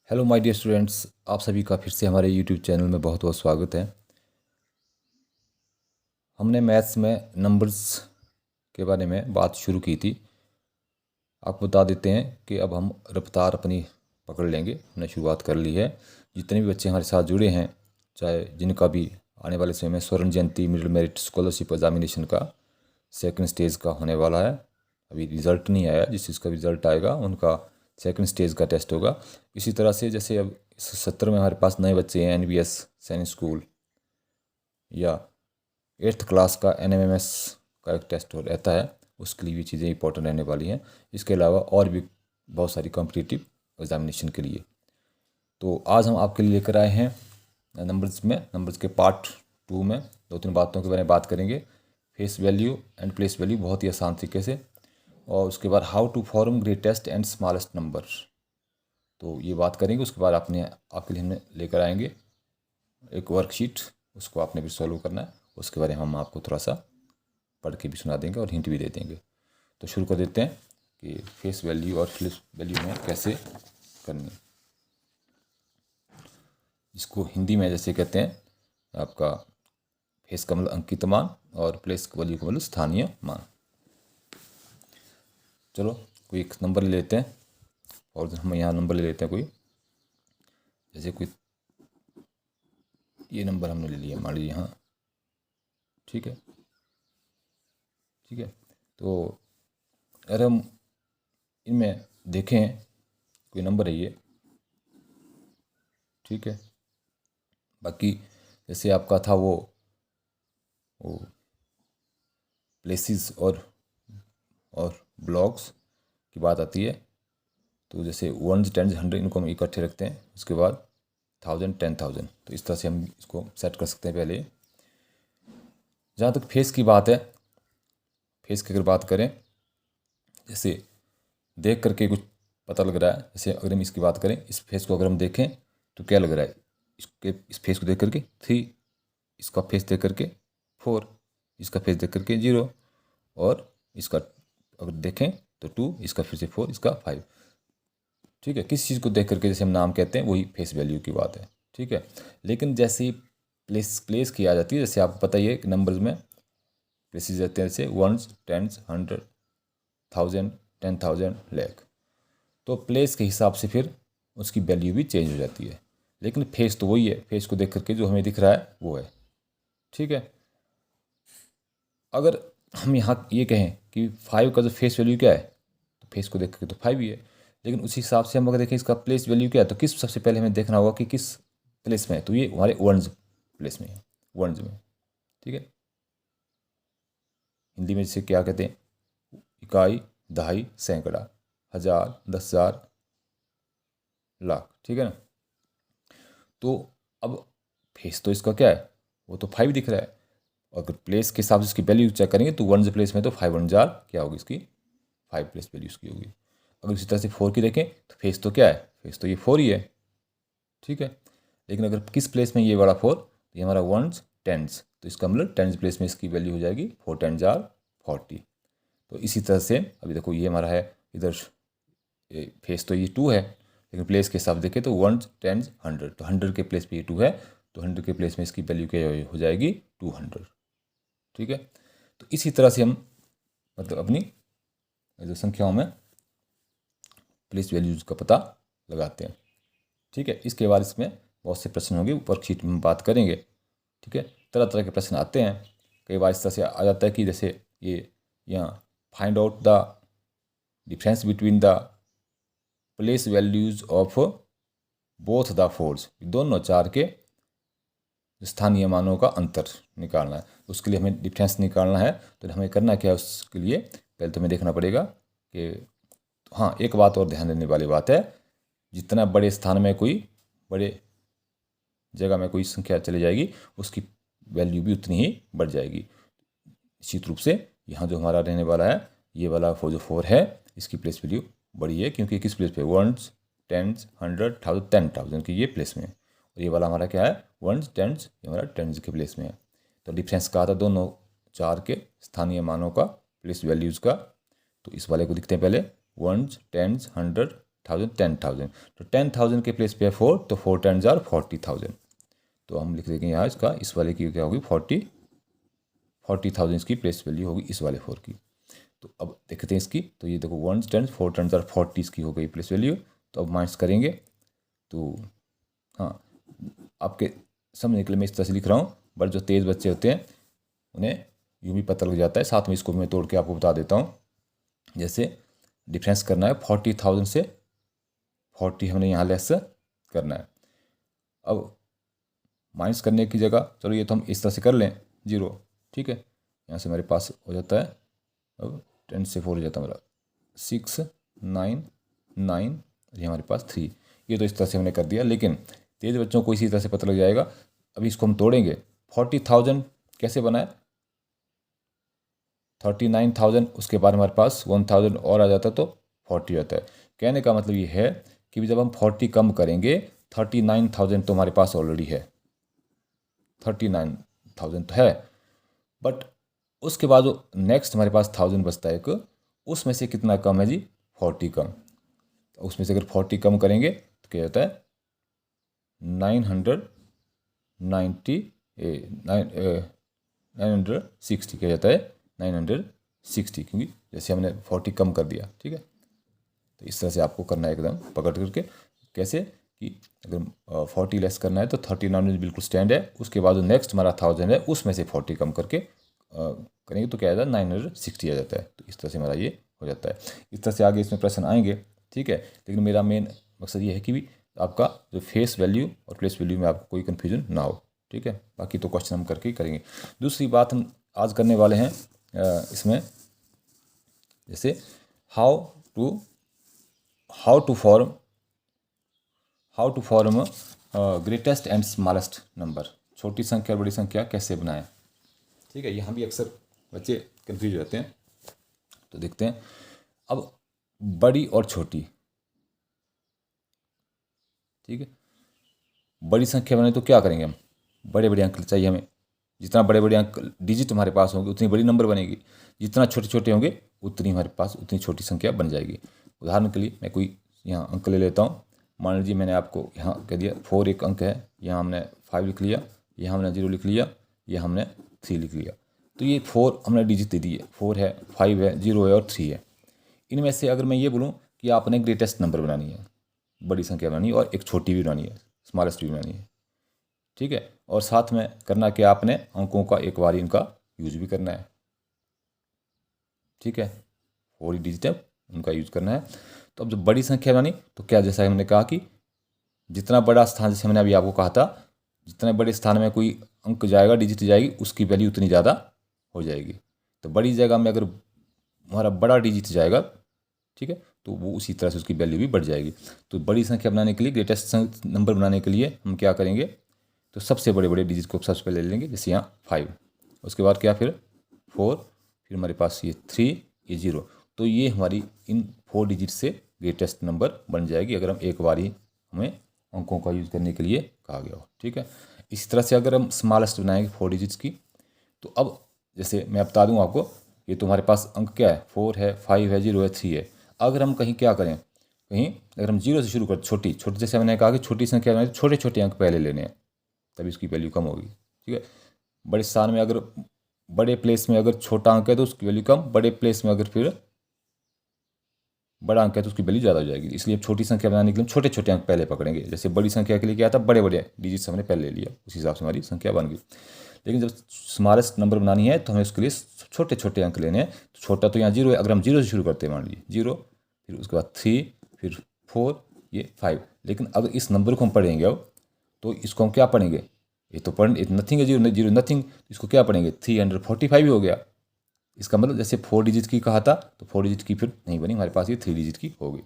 Hello my dear students, आप सभी का फिर से हमारे यूट्यूब चैनल में बहुत बहुत स्वागत है। हमने मैथ्स में नंबर्स के बारे में बात शुरू की थी। आपको बता देते हैं कि अब हम रफ्तार अपनी पकड़ लेंगे। हमने शुरुआत कर ली है। जितने भी बच्चे हमारे साथ जुड़े हैं, चाहे जिनका भी आने वाले समय में स्वर्ण जयंती मिडिल मेरिट स्कॉलरशिप एग्जामिनेशन का सेकंड स्टेज का होने वाला है। अभी रिज़ल्ट नहीं आया, जिस चीज़ का रिज़ल्ट आएगा उनका सेकंड स्टेज का टेस्ट होगा। इसी तरह से जैसे अब इस सत्र में हमारे पास नए बच्चे हैं, NVS सैनिक स्कूल या 8th क्लास का NMMS का एक टेस्ट हो रहता है, उसके लिए भी चीज़ें इंपॉर्टेंट रहने वाली हैं। इसके अलावा और भी बहुत सारी कॉम्पिटिटिव एग्जामिनेशन के लिए। तो आज हम आपके लिए लेकर आए हैं नंबर्स के पार्ट 2 में 2-3 बातों के बारे में बात करेंगे। Face value and place value बहुत ही आसान तरीके से, और उसके बाद how to form greatest and smallest number, तो ये बात करेंगे। उसके बाद आपके लिए हमने लेकर आएंगे एक वर्कशीट, उसको आपने भी सॉल्व करना है। उसके बारे में हम आपको थोड़ा सा पढ़ के भी सुना देंगे और हिंट भी दे देंगे। तो शुरू कर देते हैं कि फेस वैल्यू और प्लेस वैल्यू में कैसे करनी है। इसको हिंदी में जैसे कहते हैं, आपका फेस का मतलब अंकित मान और प्लेस वैल्यू का मतलब स्थानीय मान। चलो कोई एक नंबर ले लेते हैं, और हम यहाँ नंबर ले लेते हैं कोई, जैसे कोई ये नंबर हमने ले लिया, मान लीजिए यहाँ, ठीक है। ठीक है, तो अगर हम इनमें देखें कोई नंबर है ये, ठीक है। बाकी जैसे आपका था वो प्लेसेस और ब्लॉक्स की बात आती है, तो जैसे 1s 10s 100 इनको हम इकट्ठे रखते हैं, उसके बाद 1000 10,000, तो इस तरह से हम इसको सेट कर सकते हैं। पहले जहाँ तक फेस की बात है, फेस की अगर बात करें, जैसे देख करके कुछ पता लग रहा है। जैसे अगर हम इसकी बात करें, इस फेस को अगर हम देखें तो क्या लग रहा है, इस फेस को देख करके 3, इसका फेस देख करके 4, इसका फेस देख करके 0, और इसका अगर देखें तो 2, इसका फिर से 4, इसका 5। ठीक है, किस चीज़ को देख करके जैसे हम नाम कहते हैं, वही फेस वैल्यू की बात है। ठीक है, लेकिन जैसे ही प्लेस की आ जाती है, जैसे आपको पता ही है कि नंबर्स में प्लेसेस रहते हैं, जैसे 1s 10s 100 1000 10,000 लाख, तो प्लेस के हिसाब से फिर उसकी वैल्यू भी चेंज हो जाती है। लेकिन फेस तो वही है, फेस को देख करके जो हमें दिख रहा है वो है। ठीक है, अगर हम यहाँ ये कहें कि 5 का जो फेस वैल्यू क्या है, तो फेस को देख करके तो 5 ही है। लेकिन उसी हिसाब से हम अगर देखें इसका प्लेस वैल्यू क्या है, तो किस सबसे पहले हमें देखना होगा कि किस प्लेस में है, तो ये हमारे वंस प्लेस में है, वंस में। ठीक है, हिंदी में जिसे क्या कहते हैं, इकाई, दहाई, सैकड़ा, हजार, 10,000, लाख। ठीक है ना, तो अब फेस तो इसका क्या है, वो तो 5 दिख रहा है। और अगर प्लेस के हिसाब से इसकी वैल्यू चेक करेंगे तो 1s प्लेस में तो 5 क्या होगी, इसकी 5 प्लेस वैल्यू इसकी होगी। अगर इसी तरह से 4 की देखें तो फेस तो क्या है, फेस तो ये 4 ही है। ठीक है, लेकिन अगर किस प्लेस में ये वाला 4, तो ये हमारा 1s 10s, तो इसका मतलब 10s प्लेस में इसकी वैल्यू हो जाएगी 4 10 40। तो इसी तरह से अभी देखो ये हमारा है इधर, फेस तो ये 2 है, लेकिन प्लेस के हिसाब से देखें तो 1s 10s 100, तो 100 के प्लेस पे ये 2 है, तो 100 के प्लेस में इसकी वैल्यू क्या हो जाएगी 200। ठीक है, तो इसी तरह से हम मतलब अपनी जो संख्याओं में प्लेस वैल्यूज का पता लगाते हैं। ठीक है, इसके बाद इसमें बहुत से प्रश्न होंगे, वर्कशीट में हम बात करेंगे। ठीक है, तरह तरह के प्रश्न आते हैं। कई बार इस तरह से आ जाता है कि जैसे ये यहाँ find out the difference between the place values of both the force, दोनों चार के स्थानीय मानों का अंतर निकालना है। उसके लिए हमें डिफरेंस निकालना है, तो हमें करना क्या है, उसके लिए पहले तो हमें देखना पड़ेगा कि हाँ, एक बात और ध्यान देने वाली बात है, जितना बड़े स्थान में कोई बड़े जगह में कोई संख्या चली जाएगी, उसकी वैल्यू भी उतनी ही बढ़ जाएगी। निश्चित रूप से यहाँ जो हमारा रहने वाला है, ये वाला जो 4 है, इसकी प्लेस वैल्यू बड़ी है, क्योंकि किस प्लेस पे 1s 10s 100 1000 10,000 की ये प्लेस में है, और ये वाला हमारा क्या है 1s 10s, ये हमारा 10s के प्लेस में है। तो डिफरेंस कहा था दोनों चार के स्थानीय मानों का, प्लेस वैल्यूज़ का। तो इस वाले को दिखते हैं पहले 1s 10s 100 10,000। तो 10,000 के प्लेस पे है 4, तो 4 10s are 40,000। तो हम लिख देंगे यहाँ इसका, इस वाले की क्या होगी 40,000 इसकी प्लेस वैल्यू होगी इस वाले 4 की। तो अब देखते हैं इसकी, तो ये देखो 1 10 4 10s are 40 इसकी हो गई प्लेस वैल्यू। तो अब माइनस करेंगे तो हाँ, आपके समझने के लिए मैं इस तरह से लिख रहा हूँ, बट जो तेज़ बच्चे होते हैं उन्हें यूँ भी पता लग जाता है। साथ में इसको मैं तोड़ के आपको बता देता हूँ। जैसे डिफरेंस करना है 40,000 से 40 हमने यहाँ लेस करना है। अब माइनस करने की जगह चलो ये तो हम इस तरह से कर लें 0, ठीक है। यहाँ से हमारे पास हो जाता है, अब 10 से 4 हो जाता है हमारा 6 9 9, ये हमारे पास 3। ये तो इस तरह से हमने कर दिया, लेकिन तेज़ बच्चों को इसी तरह से पता लग जाएगा। अभी इसको हम तोड़ेंगे। 40,000 कैसे बनाए, 39,000, उसके बाद हमारे पास 1,000 और आ जाता तो 40 आता है। कहने का मतलब ये है कि जब हम 40 कम करेंगे 39,000 तो हमारे पास ऑलरेडी है, 39,000 तो है, बट उसके बाद जो नेक्स्ट हमारे पास 1,000 बचता है एक, उसमें से कितना कम है जी 40 कम। तो उसमें से अगर 40 कम करेंगे तो क्या होता है 960 क्या जाता है 960, क्योंकि जैसे हमने 40 कम कर दिया, ठीक है। तो इस तरह से आपको करना है एकदम पकड़ करके। कैसे कि अगर 40 लेस करना है तो 39 बिल्कुल स्टैंड है, उसके बाद जो नेक्स्ट हमारा 1,000 है उसमें से 40 कम करके करेंगे तो क्या आ जाता है 960 आ जाता है। तो इस तरह से हमारा ये हो जाता है। इस तरह से आगे इसमें प्रश्न आएंगे, ठीक है। लेकिन मेरा मेन मकसद ये है कि भी आपका जो फेस वैल्यू और प्लेस वैल्यू में आपको कोई कन्फ्यूजन ना हो, ठीक है। बाकी तो क्वेश्चन हम करके ही करेंगे। दूसरी बात हम आज करने वाले हैं इसमें, जैसे how to form greatest and smallest number, छोटी संख्या और बड़ी संख्या कैसे बनाएं, ठीक है। यहाँ भी अक्सर बच्चे कंफ्यूज हो जाते हैं। तो देखते हैं, अब बड़ी और छोटी, ठीक है। बड़ी संख्या बनाए तो क्या करेंगे हम, बड़े बड़े अंक चाहिए हमें। जितना बड़े बड़े अंक डिजिट हमारे पास होंगे उतनी बड़ी नंबर बनेगी, जितना छोटे छोटे होंगे उतनी हमारे पास उतनी छोटी संख्या बन जाएगी। उदाहरण के लिए मैं कोई यहाँ अंक ले लेता हूँ। मान लीजिए मैंने आपको यहाँ कह दिया 4 एक अंक है, यहाँ हमने 5 लिख लिया, यहाँ हमने 0 लिख लिया, यहाँ हमने 3 लिख लिया। तो ये 4 हमने डिजिट दे दिए, 4 है, 5 है, 0 है और 3 है। इनमें से अगर मैं ये बोलूँ कि आपने ग्रेटेस्ट नंबर बनानी है, बड़ी संख्या बनानी है, और एक छोटी भी बनानी है, स्मॉलेस्ट भी बनानी है, ठीक है। और साथ में करना कि आपने अंकों का एक बार इनका यूज भी करना है, ठीक है। 4 डिजिट है उनका यूज करना है। तो अब जब बड़ी संख्या बनानी तो क्या, जैसा हमने कहा कि जितना बड़ा स्थान, जैसे हमने अभी आपको कहा था, जितने बड़े स्थान में कोई अंक जाएगा, डिजिट जाएगी, उसकी वैल्यू उतनी ज़्यादा हो जाएगी। तो बड़ी जगह में अगर हमारा बड़ा डिजिट जाएगा, ठीक है, तो वो उसी तरह से उसकी वैल्यू भी बढ़ जाएगी। तो बड़ी संख्या बनाने के लिए, ग्रेटेस्ट नंबर बनाने के लिए हम क्या करेंगे, तो सबसे बड़े बड़े डिजिट को सबसे पहले ले लेंगे। जैसे यहाँ 5, उसके बाद क्या, फिर 4, फिर हमारे पास ये 3, ये 0। तो ये हमारी इन 4 डिजिट से ग्रेटेस्ट नंबर बन जाएगी, अगर हम एक बार ही हमें अंकों का यूज़ करने के लिए कहा गया हो, ठीक है। इसी तरह से अगर हम स्मॉलेस्ट बनाएंगे 4 डिजिट्स की, तो अब जैसे मैं बता दूँ आपको, ये तुम्हारे पास अंक क्या है, 4 है, 5 है, 0 है, 3 है। अगर हम कहीं क्या करें, कहीं अगर हम 0 से शुरू करें, छोटी छोटी, जैसे मैंने कहा कि छोटी संख्या बनाए तो छोटे छोटे अंक पहले लेने हैं, तभी उसकी वैल्यू कम होगी, ठीक है। बड़े स्थान में अगर, बड़े प्लेस में अगर छोटा अंक है तो उसकी वैल्यू कम, बड़े प्लेस में अगर फिर बड़ा अंक है तो उसकी वैल्यू ज़्यादा हो जाएगी। इसलिए अब छोटी संख्या बनाने के लिए छोटे छोटे अंक पहले पकड़ेंगे। जैसे बड़ी संख्या के लिए क्या था, बड़े बड़े डिजिट्स हमने पहले ले लिया, उस हिसाब से हमारी संख्या बन गई। लेकिन जब स्मॉलेस्ट नंबर बनानी है तो हमें उसके लिए छोटे छोटे अंक लेने हैं। तो छोटा तो यहाँ 0 है, अगर हम 0 से शुरू करते हैं, मान लीजिए 0, फिर उसके बाद 3, फिर 4, ये 5। लेकिन अगर इस नंबर को हम पढ़ेंगे अब, तो इसको हम क्या पढ़ेंगे, ये तो नथिंग है, 0 0 नथिंग, इसको क्या पढ़ेंगे 345 ही हो गया। इसका मतलब जैसे 4 डिजिट की कहा था तो 4 डिजिट की फिर नहीं बनी, हमारे पास ये 3 डिजिट की हो गई।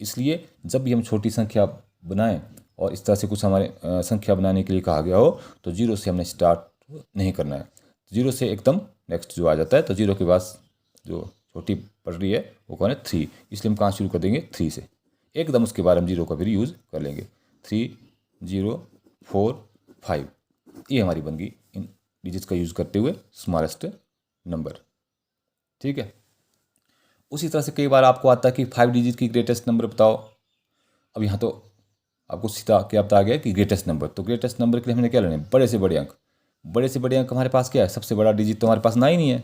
इसलिए जब भी हम छोटी संख्या बनाएं और इस तरह से कुछ हमारे संख्या बनाने के लिए कहा गया हो, तो 0 से हमने स्टार्ट नहीं करना है। 0 से एकदम नेक्स्ट जो आ जाता है, तो 0 के बाद जो छोटी पड़ रही है वो कौन है, 3। इसलिए हम कहाँ शुरू कर देंगे, 3 से एकदम, उसके बाद हम 0 का फिर यूज़ कर लेंगे। 3 0 4 5, ये हमारी बन गई इन डिजिट्स का यूज़ करते हुए स्मॉलेस्ट नंबर, ठीक है। उसी तरह से कई बार आपको आता है कि 5 डिजिट की ग्रेटेस्ट नंबर बताओ, अब यहाँ तो आपको सीधा क्या बता गया कि ग्रेटेस्ट नंबर, तो ग्रेटेस्ट नंबर के लिए हमने क्या लेना है, बड़े से बड़े अंक। बड़े से बड़े अंक हमारे पास क्या है, सबसे बड़ा डिजिट तो हमारे पास 9 ही है,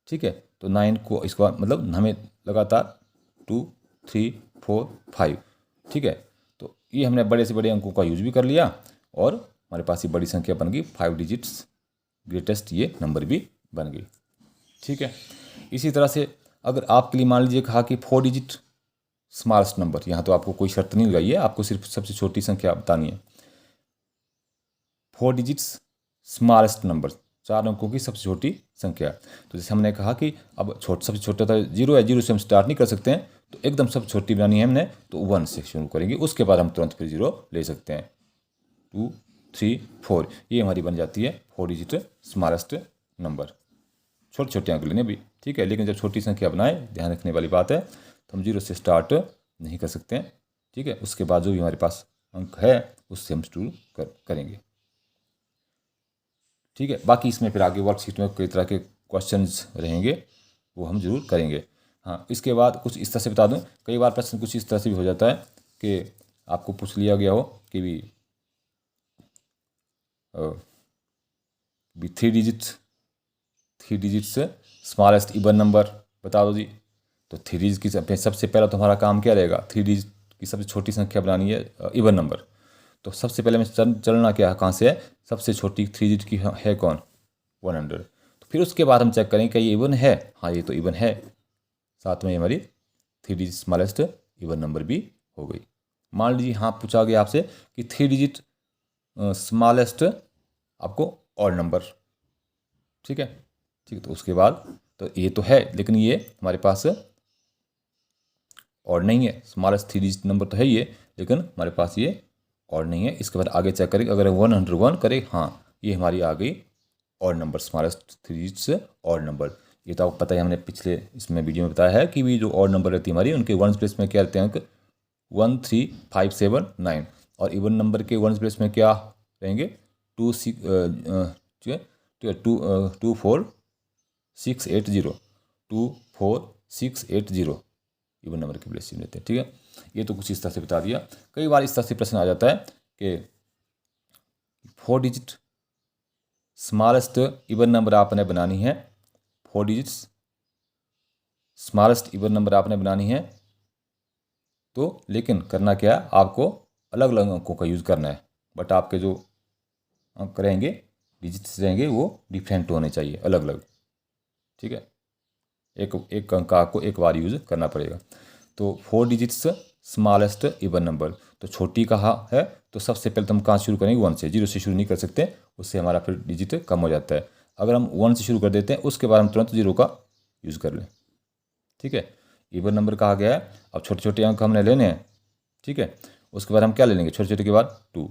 ठीक है। तो 9 को इसके बाद मतलब हमें लगातार 2 3 4 5, ठीक है। तो ये हमने बड़े से बड़े अंकों का यूज भी कर लिया और हमारे पास ये बड़ी संख्या बन गई 5 डिजिट्स, ग्रेटेस्ट ये नंबर भी बन गई, ठीक है। इसी तरह से अगर आपके लिए मान लीजिए कहा कि 4 डिजिट स्मॉलेस्ट नंबर, यहाँ तो आपको कोई शर्त नहीं लगाई है, आपको सिर्फ सबसे छोटी संख्या बतानी है। 4 डिजिट्स स्मॉलेस्ट नंबर, 4 अंकों की सबसे छोटी संख्या। तो जैसे हमने कहा कि अब सबसे छोटा था 0 है, 0 से हम स्टार्ट नहीं कर सकते हैं, तो एकदम सबसे छोटी बनानी है हमने, तो 1 से शुरू करेंगे, उसके बाद हम तुरंत फिर 0 ले सकते हैं। 2 3 4 ये हमारी बन जाती है 4 डिजिट स्मॉलेस्ट नंबर। छोटे छोटे अंक लेने भी, ठीक है, लेकिन जब छोटी संख्या बनाए, ध्यान रखने वाली बात है, तो हम 0 से स्टार्ट नहीं कर सकते हैं, ठीक है। उसके बाद जो भी हमारे पास अंक है उससे हम शुरू करेंगे, ठीक है। बाकी इसमें फिर आगे वर्कशीट में कई तरह के क्वेश्चंस रहेंगे, वो हम जरूर करेंगे। हाँ, इसके बाद कुछ इस तरह से बता दूं, कई बार प्रश्न कुछ इस तरह से भी हो जाता है कि आपको पूछ लिया गया हो कि भी 3 डिजिट से स्मॉलेस्ट इवन नंबर बता दो जी। तो 3 डिजिट की सबसे पहला तो हमारा काम क्या रहेगा, 3 डिजिट की सबसे छोटी संख्या बनानी है इवन नंबर। तो सबसे पहले में चलना क्या है, कहाँ से है, सबसे छोटी 3 डिजिट की है कौन, 100। तो फिर उसके बाद हम चेक करेंगे क्या ये इवन है, हाँ ये तो इवन है, साथ में हमारी 3 डिजिट स्मॉलेस्ट इवन नंबर भी हो गई। मान लीजिए हाँ पूछा गया आपसे कि 3 डिजिट स्मॉलेस्ट आपको ऑड नंबर, ठीक है, ठीक है। तो उसके बाद तो ये तो है, लेकिन ये हमारे पास ऑड नहीं है, स्मॉलेस्ट 3 डिजिट नंबर तो है ये, लेकिन हमारे पास ये ऑड नहीं है। इसके बाद आगे चेक करें, अगर 101 करें, हाँ ये हमारी आ गई ऑड नंबर, स्मॉलेस्ट 3 डिजिट से ऑड नंबर। ये तो आपको पता है, हमने पिछले इसमें वीडियो में बताया है कि भी जो ऑड नंबर रहती है हमारी, उनके वंस प्लेस में क्या रहते हैं अंक, 1 3 5 7 9, और इवन नंबर के वंस प्लेस में क्या रहेंगे, 2 4 6 8 0, 2 4 6 8 0 इवन नंबर के प्लेस में रहते हैं, ठीक है। ये तो कुछ इस तरह से बता दिया। कई बार इस तरह से प्रश्न आ जाता है कि 4 डिजिट स्मॉलेस्ट इवन नंबर आपने बनानी है, 4 डिजिट्स स्मॉलेस्ट इवन नंबर आपने बनानी है, तो लेकिन करना क्या है, आपको अलग अलग अंकों का यूज़ करना है, बट आपके जो अंक रहेंगे, डिजिट्स रहेंगे, वो डिफरेंट होने चाहिए, अलग अलग, ठीक है। एक अंक का आपको एक बार यूज़ करना पड़ेगा। तो 4 डिजिट्स स्मॉलेस्ट इवन नंबर, तो छोटी कहा है, तो सबसे पहले तो हम कहाँ शुरू करेंगे, 1 से, 0 से शुरू नहीं कर सकते, उससे हमारा फिर डिजिट कम हो जाता है। अगर हम 1 से शुरू कर देते हैं, उसके बाद हम तुरंत 0 का यूज़ कर लें, ठीक है। इवन नंबर कहा गया है, अब छोटे छोटे अंक हमने लेने हैं, ठीक है। उसके बाद हम क्या ले लेंगे, छोटे छोटे के बाद 2,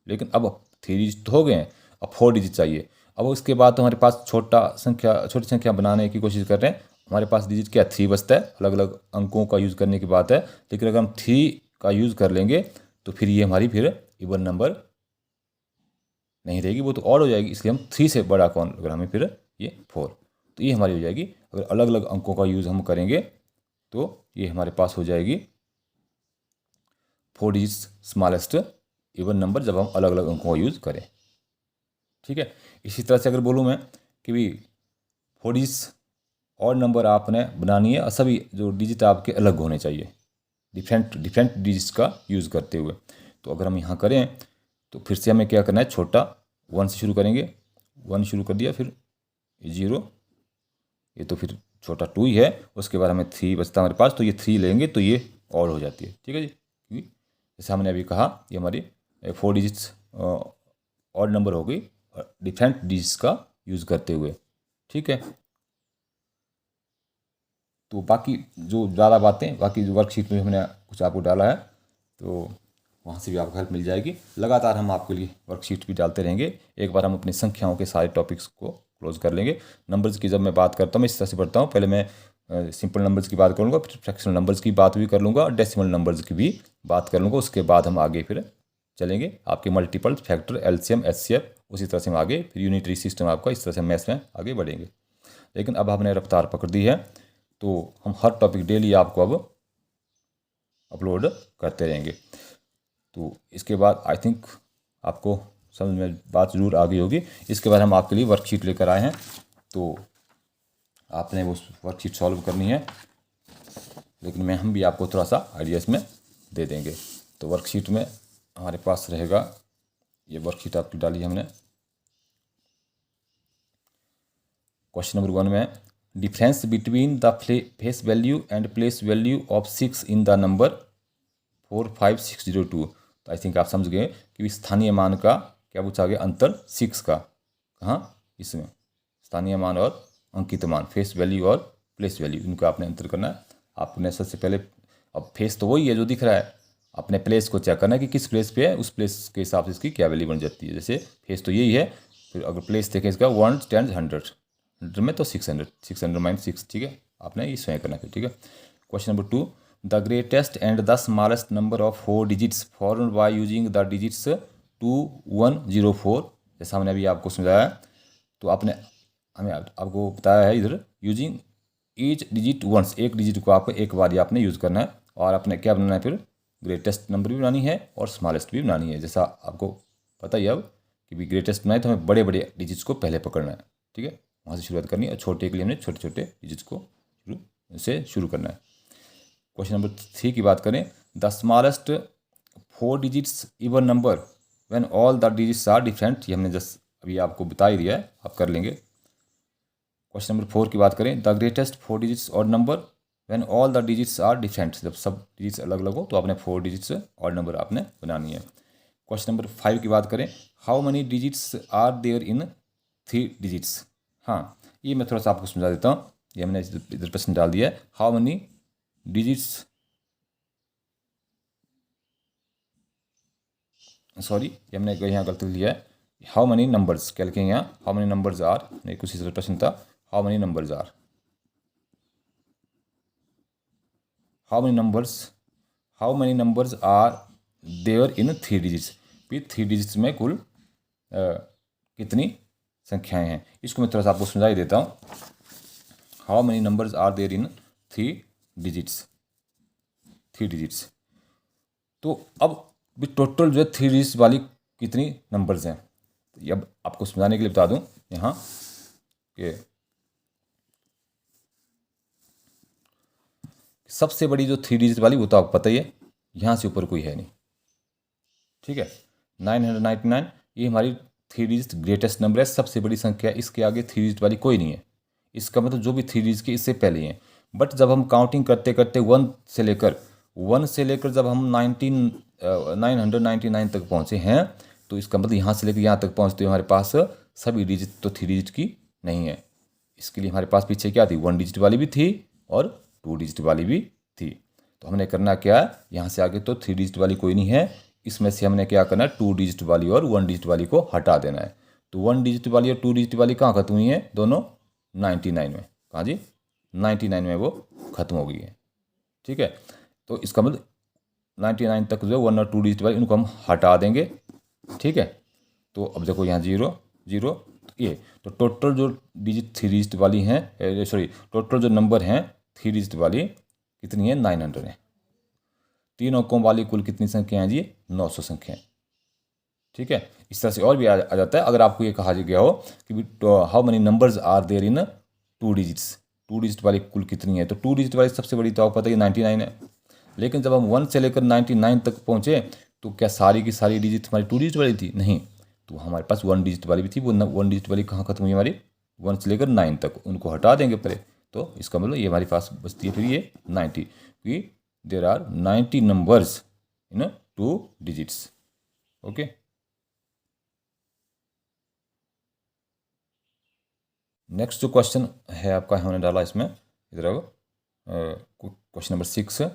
लेकिन अब 3 डिजिट तो हो गए हैं, अब 4 डिजिट चाहिए। अब उसके बाद तो हमारे पास छोटी संख्या बनाने की कोशिश कर रहे हैं, हमारे पास डिजिट क्या 3 बचता है, अलग अलग अंकों का यूज़ करने की बात है। लेकिन अगर हम 3 का यूज़ कर लेंगे तो फिर ये हमारी फिर इवन नंबर नहीं रहेगी, वो तो और हो जाएगी, इसलिए हम 3 से बड़ा कौन अगर हमें फिर ये 4, तो ये हमारी हो जाएगी। अगर अलग अलग अंकों का यूज़ हम करेंगे तो ये हमारे पास हो जाएगी 4 डिजिट स्मॉलेस्ट इवन नंबर, जब हम अलग अलग अंकों का यूज़ करें, ठीक है। इसी तरह से अगर बोलूँ मैं कि भी 4 डिजिट और नंबर आपने बनानी है और सभी जो डिजिट आपके अलग होने चाहिए, डिफरेंट डिजिट्स का यूज़ करते हुए, तो अगर हम यहाँ करें तो फिर से हमें क्या करना है, छोटा 1 से शुरू करेंगे, 1 शुरू कर दिया, फिर 0, ये तो फिर छोटा 2 ही है, उसके बाद हमें 3 बचता हमारे पास, तो ये 3 लेंगे तो ये और हो जाती है, ठीक है जी। क्योंकि जैसे हमने अभी कहा ये हमारी 4 डिजिट्स और नंबर हो गई डिफरेंट डिजिट्स का यूज़ करते हुए, ठीक है। तो बाकी जो ज़्यादा बातें, बाकी जो वर्कशीट में हमने कुछ आपको डाला है, तो वहाँ से भी आपको हेल्प मिल जाएगी। लगातार हम आपके लिए वर्कशीट भी डालते रहेंगे। एक बार हम अपनी संख्याओं के सारे टॉपिक्स को क्लोज कर लेंगे। नंबर्स की जब मैं बात करता हूँ, मैं इस तरह से पढ़ता हूँ, पहले मैं सिंपल नंबर्स की बात करूँगा, फिर फ्रैक्शनल नंबर्स की बात भी कर लूँगा और डेसिमल नंबर्स की भी बात कर लूँगा। उसके बाद हम आगे फिर चलेंगे आपके मल्टीपल, फैक्टर, एलसीएम, एचसीएफ, उसी तरह से हम आगे फिर यूनिटरी सिस्टम आपका, इस तरह से मैथ्स में आगे बढ़ेंगे। लेकिन अब हमने रफ्तार पकड़ दी है, तो हम हर टॉपिक डेली आपको अब अपलोड करते रहेंगे। तो इसके बाद आई थिंक आपको समझ में बात ज़रूर आ गई होगी। इसके बाद हम आपके लिए वर्कशीट लेकर आए हैं, तो आपने वो वर्कशीट सॉल्व करनी है, लेकिन हम भी आपको थोड़ा सा आइडिया इसमें दे देंगे। तो वर्कशीट में हमारे पास रहेगा, ये वर्कशीट आपकी डाली हमने। क्वेश्चन नंबर 1 में difference between the face value and place value of 6 in the number 45602। तो आई थिंक आप समझ गए कि स्थानीय मान का क्या पूछा गया, अंतर 6 का। कहाँ? इसमें स्थानीय मान और अंकित मान, फेस वैल्यू और प्लेस वैल्यू, इनका आपने अंतर करना है। आपने सबसे पहले, अब फेस तो वही है जो दिख रहा है, अपने प्लेस को चेक करना है कि किस प्लेस पे है, उस प्लेस के हिसाब से इसकी क्या वैल्यू बन जाती है। जैसे फेस तो यही है, फिर अगर प्लेस देखें इसका 1 10 100, 100 में तो 600, 600 माइनस 6, ठीक है, आपने ये स्वयं करना है। ठीक है। Question number 2, the greatest and the smallest number of 4 digits formed by using the digits 2104। जैसा हमने अभी आपको समझाया, तो आपने हमें आपको बताया है इधर यूजिंग ईच डिजिट वंस, एक डिजिट को आपको एक बार ही आपने यूज़ करना है, और आपने क्या बनाना है, फिर ग्रेटेस्ट नंबर भी बनानी है और स्मॉलेस्ट भी बनानी है। जैसा आपको पता ही है अब कि भी ग्रेटेस्ट बनाए तो हमें बड़े बड़े डिजिट्स को पहले पकड़ना है, ठीक है, वहाँ से शुरुआत करनी है, और छोटे के लिए हमने छोटे छोटे डिजिट्स को शुरू करना है। क्वेश्चन नंबर 3 की बात करें, the smallest 4 digits even number when all the digits are different. ये हमने जस्ट अभी आपको बता ही दिया है, आप कर लेंगे। क्वेश्चन नंबर 4 की बात करें, the greatest 4 digits odd number when all the digits are different. जब सब डिजिट्स अलग अलग हो तो आपने 4 डिजिट्स ऑड नंबर आपने बनानी है। क्वेश्चन नंबर 5 की बात करें, how many digits are there in 3 digits. हाँ, ये मैं थोड़ा सा आपको समझा देता हूँ, ये हमने इधर प्रश्न डाल दिया है, हाउ मनी डिजिट्स, सॉरी ये हमने यहाँ गलती लिया है, हाउ मनी नंबर्स, क्या लिखेंगे यहाँ, हाउ मनी नंबर्स आर, नहीं कुछ इस प्रश्न था, how many numbers are, how many numbers are there in 3 digits. फिर 3 डिजिट्स में कुल कितनी संख्याएं हैं, इसको मैं थोड़ा सा आपको समझा ही देता हूँ। How many numbers are there in 3 digits. तो अब भी टोटल जो है 3 डिजिट्स वाली कितनी नंबर्स हैं, तो अब आपको समझाने के लिए बता दूं यहाँ कि सबसे बड़ी जो 3 डिजिट वाली वो तो आपको पता ही है, यहाँ से ऊपर कोई है नहीं, ठीक है। 999 ये हमारी 3 डिजिट ग्रेटेस्ट नंबर है, सबसे बड़ी संख्या, इसके आगे 3 डिजिट वाली कोई नहीं है। इसका मतलब जो भी 3 डिजिट की इससे पहले हैं। बट जब हम काउंटिंग करते करते 1 से लेकर जब हम 999 तक पहुँचे हैं, तो इसका मतलब यहाँ से लेकर यहाँ तक पहुँचते हमारे पास सभी डिजिट तो 3 डिजिट की नहीं है। इसके लिए हमारे पास पीछे क्या थी, 1 डिजिट वाली भी थी और 2 डिजिट वाली भी थी। तो हमने करना क्या है, यहाँ से आगे तो 3 डिजिट वाली कोई नहीं है, इसमें से हमने क्या करना है, 2 डिजिट वाली और 1 डिजिट वाली को हटा देना है। तो 1 डिजिट वाली और 2 डिजिट वाली कहाँ खत्म हुई है, दोनों 99 में, कहाँ जी 99 में वो खत्म हो गई है, ठीक है। तो इसका मतलब 99 तक जो है 1 और 2 डिजिट वाली इनको हम हटा देंगे, ठीक है। तो अब देखो यहाँ 0 0, ये तो टोटल जो डिजिट 3 डिजिट वाली हैं, सॉरी टोटल जो नंबर हैं 3 डिजिट वाली कितनी है, 900 है। 3 अंकों वाली कुल कितनी संख्या हैं जी, 900 संख्याएं, ठीक है। इस तरह से और भी आ जाता है अगर आपको ये कहा गया हो कि how many numbers are there in 2 digits, 2 digit वाली कुल कितनी है, तो 2 डिजिट वाली सबसे बड़ी तो आपको पता है 99 है। लेकिन जब हम 1 से लेकर 99 तक पहुँचे तो क्या सारी की सारी डिजिट हमारी 2 डिजिट वाली थी, नहीं, तो हमारे पास 1 डिजिट वाली भी थी। वो 1 डिजिट वाली कहाँ खत्म हुई हमारी, 1 से लेकर 9 तक, उनको हटा देंगे पहले। तो इसका मतलब ये हमारे पास बचती है फिर ये 90, कि there are 90 numbers in 2 digits, okay. Next जो क्वेश्चन है आपका हमने डाला इसमें, इधर आओ, question number 6,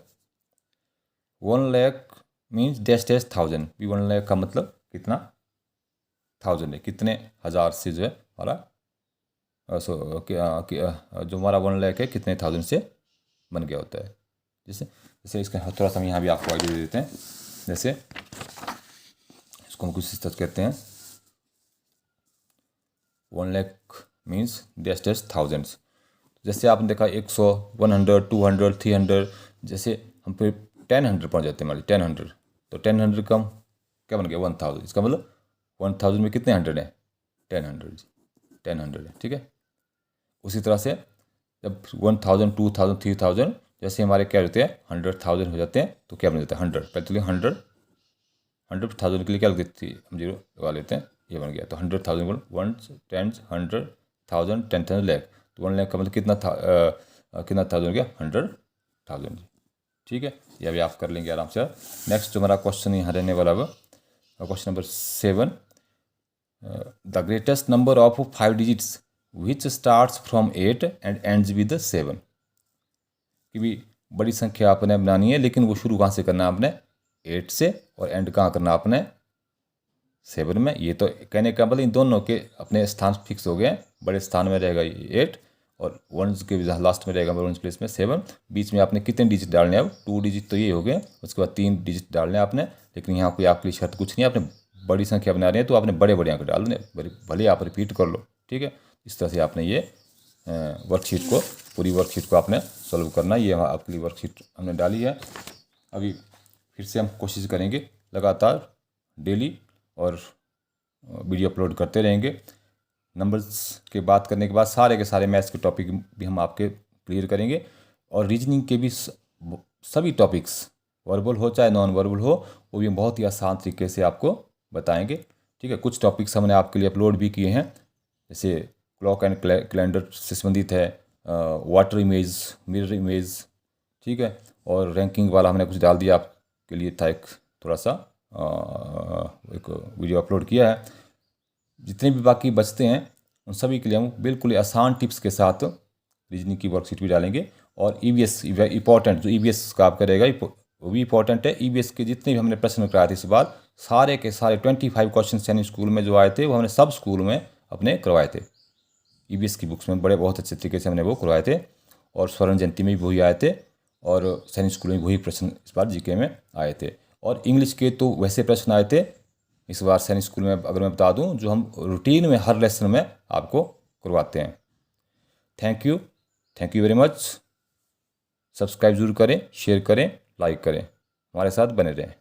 1 lakh means dash dash thousand. 1 lakh का मतलब कितना, 1000 है, कितने हज़ार से जो है हमारा जो हमारा 1 लाख है कितने 1000 से बन गया होता है। जैसे जैसे इसका थोड़ा सा हम यहाँ भी आपको आइडिया दे देते हैं। जैसे इसको हम कुछ इस तरह कहते हैं, 1 lakh means dash dash thousands. जैसे आपने देखा 100, 100, 200, 300, जैसे हम फिर 1000 पहुँच जाते हैं, मान लीजिए 1000, तो 1000 कम क्या बन गया 1000, इसका मतलब 1000 में कितने 100 हैं, 1000 जी, 1000 है, ठीक है। उसी तरह से जब 1000 2000 3000 जैसे हमारे क्या होते हैं 100,000 हो जाते हैं तो क्या बन जाता है 100, पहले तो 100,000 के लिए क्या लग थी, हम 0 लगा लेते हैं, ये बन गया। तो 100,000 1 10 100,000 10,000 लाख, तो 1 लाख का मतलब कितना था, कितना 1000 हो गया 100,000 जी, ठीक है। ये अभी आप कर लेंगे आराम से। नेक्स्ट जो हमारा क्वेश्चन यहाँ रहने वाला है question number 7, the greatest number of 5 digits which starts from 8 and ends with 7, कि भी बड़ी संख्या आपने बनानी है लेकिन वो शुरू कहाँ से करना है आपने 8 से, और एंड कहाँ करना आपने 7 में। ये तो कहने का मतलब इन दोनों के अपने स्थान फिक्स हो गए, बड़े स्थान में रहेगा 8 और वंस के लास्ट में रहेगा वंस प्लेस में 7। बीच में आपने कितने डिजिट डालने हैं, अब 2 डिजिट तो ये हो गए, उसके बाद 3 डिजिट डालने हैं आपने, लेकिन यहाँ कोई आपके लिए शर्त कुछ नहीं है, आपने बड़ी संख्या बना रहे हैं तो आपने बड़े बड़े अंक डाल दें, भले आप रिपीट कर लो, ठीक है। इस तरह से आपने ये वर्कशीट को, पूरी वर्कशीट को आपने सॉल्व करना है। ये आपके लिए वर्कशीट हमने डाली है। अभी फिर से हम कोशिश करेंगे लगातार डेली और वीडियो अपलोड करते रहेंगे। नंबर्स के बात करने के बाद सारे के सारे मैथ्स के टॉपिक भी हम आपके क्लियर करेंगे, और रीजनिंग के भी सभी टॉपिक्स वर्बल हो चाहे नॉन वर्बल हो वो भी हम बहुत ही आसान तरीके से आपको बताएंगे, ठीक है। कुछ टॉपिक्स हमने आपके लिए अपलोड भी किए हैं, जैसे क्लॉक एंड कैलेंडर से संबंधित है, वाटर इमेज, मिरर इमेज, ठीक है। और रैंकिंग वाला हमने कुछ डाल दिया आपके लिए था, एक थोड़ा सा एक वीडियो अपलोड किया है। जितने भी बाकी बचते हैं उन सभी के लिए हम बिल्कुल आसान टिप्स के साथ रीजनिंग की वर्कशीट भी डालेंगे। और ईवीएस इंपॉर्टेंट, जो ईवीएस का आपका रहेगा वो भी इंपॉर्टेंट है। ईवीएस के जितने भी हमने प्रश्न कराए थे इस बार, सारे के सारे 25 क्वेश्चन यानी स्कूल में जो आए थे वो हमने सब स्कूल में अपने करवाए थे। ईवीएस की बुक्स में बड़े बहुत अच्छे तरीके से हमने वो करवाए थे, और स्वर्ण जयंती में भी वही आए थे, और सैनिक स्कूल में वही प्रश्न इस बार जीके में आए थे। और इंग्लिश के तो वैसे प्रश्न आए थे इस बार सैनिक स्कूल में, अगर मैं बता दूं, जो हम रूटीन में हर लेसन में आपको करवाते हैं। Thank you very much. Subscribe जरूर करें, शेयर करें, लाइक करें, हमारे साथ बने रहें।